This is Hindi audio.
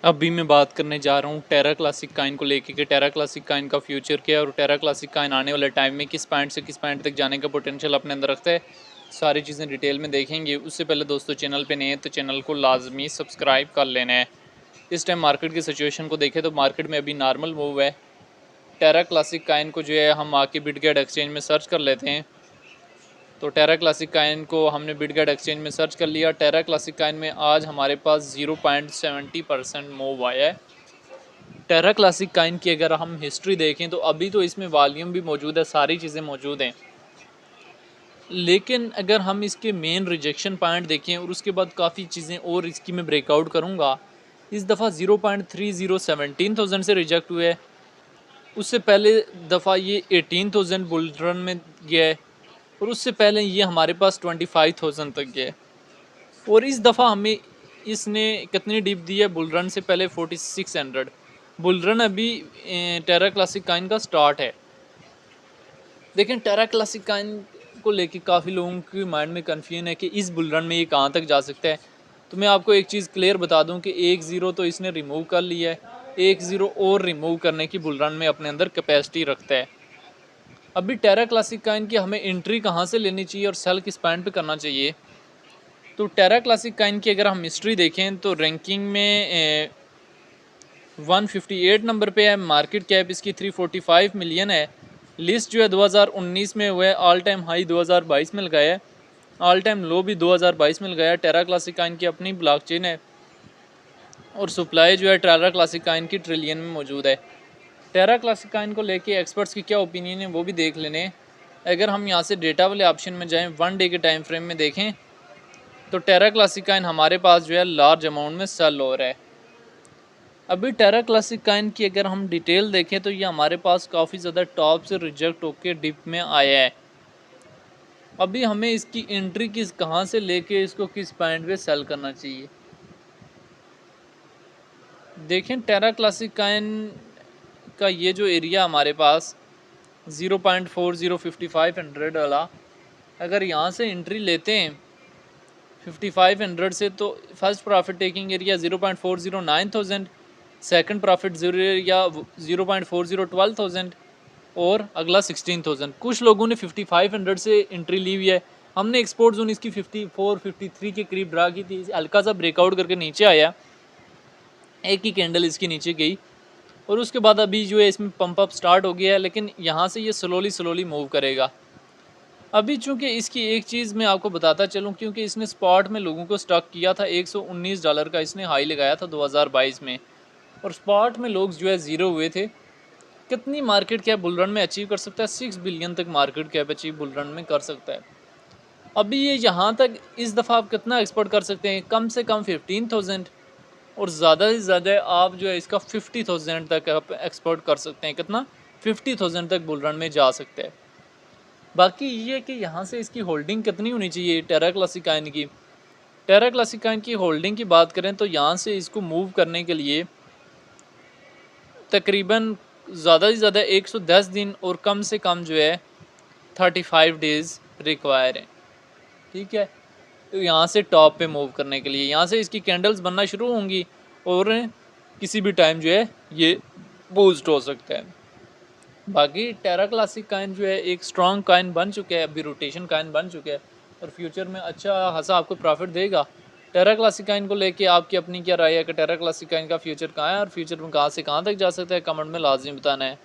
अभी मैं बात करने जा रहा हूँ टेरा क्लासिक काइन को लेके कि टेरा क्लासिक काइन का फ्यूचर क्या है और टेरा क्लासिक काइन आने वाले टाइम में किस पॉइंट से किस पॉइंट तक जाने का पोटेंशियल अपने अंदर रखता है। सारी चीज़ें डिटेल में देखेंगे। उससे पहले दोस्तों चैनल पे नए हैं तो चैनल को लाजमी सब्सक्राइब कर लेना है। इस टाइम मार्केट की सिचुएशन को देखें तो मार्केट में अभी नॉर्मल मूव है। टेरा क्लासिक काइन को जो है हम आके बिटगेट एक्सचेंज में सर्च कर लेते हैं। तो टेरा क्लासिक काइन को हमने बिटगेट एक्सचेंज में सर्च कर लिया। टेरा क्लासिक काइन में आज हमारे पास 0.70% मूव आया है। टेरा क्लासिक काइन की अगर हम हिस्ट्री देखें तो अभी तो इसमें वॉल्यूम भी मौजूद है, सारी चीज़ें मौजूद हैं, लेकिन अगर हम इसके मेन रिजेक्शन पॉइंट देखें और उसके बाद काफ़ी चीज़ें और इसकी मैं ब्रेकआउट करूँगा। इस दफ़ा 0.3017,000 से रिजेक्ट हुए है। उससे पहले दफ़ा ये 18,000 बुल रन में गया है और उससे पहले ये हमारे पास 25,000 तक गया है। और इस दफ़ा हमें इसने कितनी डिप दी है बुल रन से पहले 4600। बुल रन अभी टेरा क्लासिक काइन का स्टार्ट है। लेकिन टेरा क्लासिक काइन को लेके काफ़ी लोगों के माइंड में कन्फ्यूजन है कि इस बुल रन में ये कहाँ तक जा सकता है। तो मैं आपको एक चीज़ क्लियर बता दूं कि 1-0 तो इसने रिमूव कर लिया है, 1-0 और रिमूव करने की बुल रन में अपने अंदर कैपेसिटी रखता है। अभी टेरा क्लासिक काइन की हमें एंट्री कहाँ से लेनी चाहिए और सेल किस पॉइंट पे करना चाहिए। तो टेरा क्लासिक काइन की अगर हम हिस्ट्री देखें तो रैंकिंग में 158 नंबर पे है। मार्केट कैप इसकी 345 मिलियन है। लिस्ट जो है 2019 में हुआ है। ऑल टाइम हाई 2022 में लगाया है, ऑल टाइम लो भी 2022 में लगाया है। टेरा क्लासिक काइन की अपनी ब्लॉकचेन है और सप्लाई जो है टेरा क्लासिक काइन की ट्रिलियन में मौजूद है। टेरा क्लासिक काइन को लेके एक्सपर्ट्स की क्या ओपिनियन है वो भी देख लेने। अगर हम यहाँ से डेटा वाले ऑप्शन में जाएँ, 1 डे के टाइम फ्रेम में देखें तो टेरा क्लासिक काइन हमारे पास जो है लार्ज अमाउंट में सेल हो रहा है। अभी टेरा क्लासिक काइन की अगर हम डिटेल देखें तो ये हमारे पास काफ़ी ज़्यादा टॉप से रिजेक्ट होके डिप में आया है। अभी हमें इसकी एंट्री किस कहाँ से लेके इसको किस पॉइंट पे सेल करना चाहिए। देखें टेरा क्लासिक काइन का ये जो एरिया हमारे पास 0.405500 वाला, अगर यहाँ से एंट्री लेते हैं 5500 से तो first profit taking area 0.409000, second profit area 0.4012,000 और अगला 16,000। कुछ लोगों ने 5500 से एंट्री ली हुई है। हमने एक्सपोर्ट जोन इसकी 54-53 के करीब ड्रा की थी, हल्का सा ब्रेकआउट करके नीचे आया, एक ही कैंडल इसकी नीचे गई और उसके बाद अभी जो है इसमें पंप अप स्टार्ट हो गया है, लेकिन यहाँ से ये स्लोली मूव करेगा। अभी चूंकि इसकी एक चीज़ मैं आपको बताता चलूँ, क्योंकि इसने स्पॉट में लोगों को स्टॉक किया था, $119 का इसने हाई लगाया था 2022 में और स्पॉट में लोग जो है ज़ीरो हुए थे। कितनी मार्केट कैप बुल रन में अचीव कर सकता है? 6 बिलियन तक market cap achieve bull run में कर सकता है। अभी ये यहाँ तक इस दफ़ा आप कितना एक्सपोर्ट कर सकते हैं? कम से कम 15,000 और ज़्यादा से ज़्यादा आप जो है इसका 50,000 तक आप एक्सपोर्ट कर सकते हैं। कितना? 50,000 तक बुल रन में जा सकता है। बाकी ये कि यहाँ से इसकी होल्डिंग कितनी होनी चाहिए टेरा क्लासिक काइन की। टेरा क्लासिक काइन की होल्डिंग की बात करें तो यहाँ से इसको मूव करने के लिए तकरीबन ज़्यादा से ज़्यादा 110 दिन और कम से कम जो है 35 डेज़ रिक्वायर है। ठीक है, तो यहाँ से टॉप पे मूव करने के लिए यहाँ से इसकी कैंडल्स बनना शुरू होंगी और किसी भी टाइम जो है ये बूस्ट हो सकता है। बाकी टेरा क्लासिक काइन जो है एक स्ट्रॉन्ग काइन बन चुका है, अभी रोटेशन काइन बन चुका है और फ्यूचर में अच्छा खासा आपको प्रॉफिट देगा। टेरा क्लासिक काइन को लेके आपकी अपनी क्या राय है कि टेरा क्लासिक काइन का फ्यूचर कहाँ है और फ्यूचर में कहाँ से कहाँ तक जा सकता है? कमेंट में लाजमी बताना है।